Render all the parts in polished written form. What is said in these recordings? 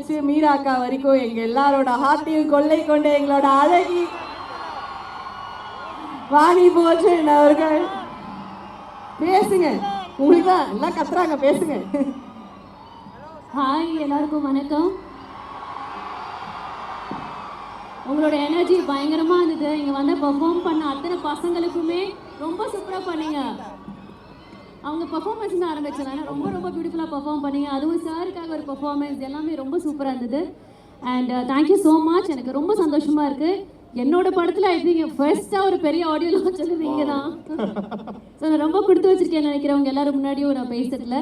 ஆரம்பிச்சு மீரா அக்கா வரைக்கும் எங்க எல்லாரோட ஹார்ட்டையும் கொள்ளை கொண்ட எங்களோட அழகி வாணி போஜன் அவர்கள். பேசுங்க, உங்களுக்கு தான் எல்லாம் கத்துறாங்க, பேசுங்க. ஹாய், எல்லாருக்கும் வணக்கம். உங்களோட எனர்ஜி பயங்கரமாக இருந்தது. இங்கே வந்து பெர்ஃபார்ம் பண்ண அத்தனை பசங்களுக்குமே ரொம்ப சூப்பராக பண்ணீங்க. அவங்க பெர்ஃபார்மன்ஸ் தான் ஆரம்பிச்சாங்க, ரொம்ப ரொம்ப பியூட்டிஃபுல்லாக பெர்ஃபார்ம் பண்ணீங்க. அதுவும் சாருக்காக ஒரு பெர்ஃபார்மன்ஸ் எல்லாமே ரொம்ப சூப்பராக இருந்தது. And thank you so much. எனக்கு ரொம்ப சந்தோஷமாக இருக்குது. என்னோட படத்தில் எப்படிங்க ஃபர்ஸ்ட்டாக ஒரு பெரிய ஆடியோ லான்ச் வந்து நீங்கள் தான். ஸோ நான் ரொம்ப கொடுத்து வச்சிருக்கேன்னு நினைக்கிறவங்க எல்லாரும் முன்னாடியும் நான் பேசுறதுல.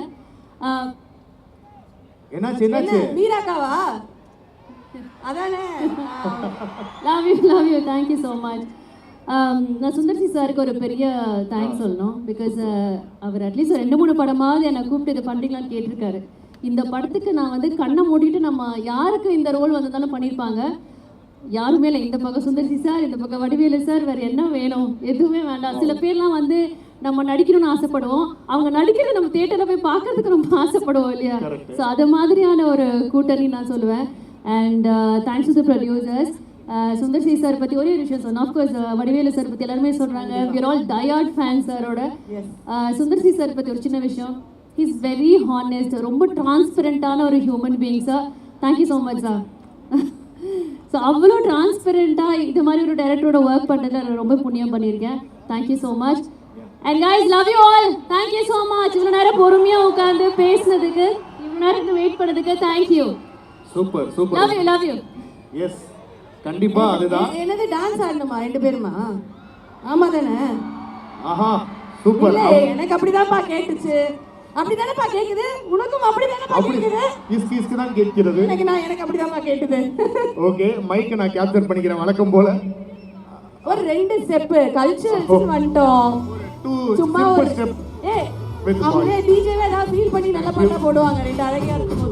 மீராக்காவா? அதானே. Love you thank you so much. நான் சுந்தர்சி சாருக்கு ஒரு பெரிய தேங்க்ஸ் சொல்லணும். பிகாஸ் அவர் அட்லீஸ்ட் 2-3 படமாவது என்னை கூப்பிட்டு இதை பண்ணுறீங்களான்னு கேட்டிருக்காரு. இந்த படத்துக்கு நான் வந்து கண்ணை மூடிட்டு நம்ம யாருக்கு இந்த ரோல் வந்ததாலும் பண்ணியிருப்பாங்க. யாருமே இல்லை. இந்த பக்கம் சுந்தர்சி சார், இந்த பக்கம் வடிவேலு சார், வேறு என்ன வேணும்? எதுவுமே வேண்டாம். சில பேர்லாம் வந்து நம்ம நடிக்கணும்னு ஆசைப்படுவோம், அவங்க நடிக்கிறது நம்ம தியேட்டரில் போய் பார்க்கறதுக்கு ரொம்ப ஆசைப்படுவோம் இல்லையா? ஸோ அது மாதிரியான ஒரு கூட்டணி நான் சொல்லுவேன். And thanks to the producers. Sundar C sir பற்றி ஒரே விஷயம் சொன்னோம். ஆஃப்கோர்ஸ் வடிவேலு சார் பற்றி எல்லாருமே சொல்கிறாங்க, we are all tired fans சாரோட. சுந்தர்சி சார் பற்றி ஒரு சின்ன விஷயம், ஹி இஸ் வெரி ஹானஸ்ட், ரொம்ப டிரான்ஸ்பரண்டான ஒரு human being sir. Thank you so much sir. So அவ்வளோ டிரான்ஸ்பரண்ட்டாக இது மாதிரி ஒரு டைரக்டரோட ஒர்க் பண்ணுறதுல நான் ரொம்ப புண்ணியம் பண்ணியிருக்கேன். Thank you so much. And guys, love you all. Thank you so much. இவ்வளோ நேரம் பொறுமையாக உட்காந்து பேசினதுக்கு, இவ்வளோ நேரம் வெயிட் பண்ணதுக்கு thank you. Super super. Love you love you. Yes, கண்டிப்பா. அதுதான். என்னது டான்ஸ் ஆடணுமா 2 பேருமா? ஆமா தானே? ஆஹா, சூப்பர். இல்ல, எனக்கு அப்படிதான்ப்பா கேட்டுச்சு. அப்படிதானேப்பா கேக்குது? உனக்கும் அப்படிதானேப்பா கேக்குது? இஸ்க்கு தான் கேட்கிறது. எனக்கு அப்படிதான்ப்பா கேக்குது. ஓகே, மைக்க நான் கேப்சர் பண்ணிக்கிறேன் வழக்கம் போல. ஒரு 2 ஸ்டெப் கல்ச்சர் வந்துட்டோம். சும்மா ஒரு ஸ்டெப். அவங்க டிஜேவே ஏதாவது ஃபீல் பண்ணி நல்ல பாட்டா போடுவாங்க. 2 அழகியா இருக்கும்.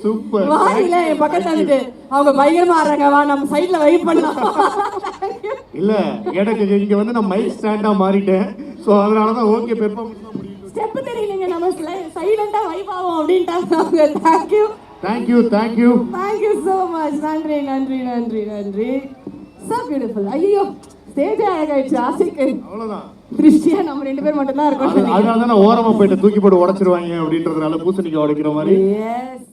சூப்பர். வாயில என் பக்கத்துல இருந்து அவங்க பயங்கரமா ஆடுறாங்க. வா நம்ம சைடுல வைப் பண்ணலாம். இல்ல, எனக்கு இங்க வந்து நான் மைக் ஸ்டாண்டா மாறிட்டேன். சோ அதனால தான் ஓகே பெர்ஃபார்மன்ஸ் தான் முடியும். ஸ்டெப் தெரியலங்க, நம்ம சைலண்டா வைப் ஆவோம் அப்படிட்டாங்க. Thank you. Thank you so much. நன்றி நன்றி நன்றி நன்றி. So beautiful. ஐயோ, ஸ்டேஜ் அழகாயிடுச்சு. ஆசிக்கு அவ்வளவுதான். திருஷ்டியா நம்ம 2 பேர் மட்டும் தான் இருக்கோம். அதனால தான் ஓரமா போயிட்டு தூக்கி போட்டு உடைச்சிருவாங்க அப்படின்றதுனால பூசணிக்காய் உடைக்கிற மாதிரி. எஸ்.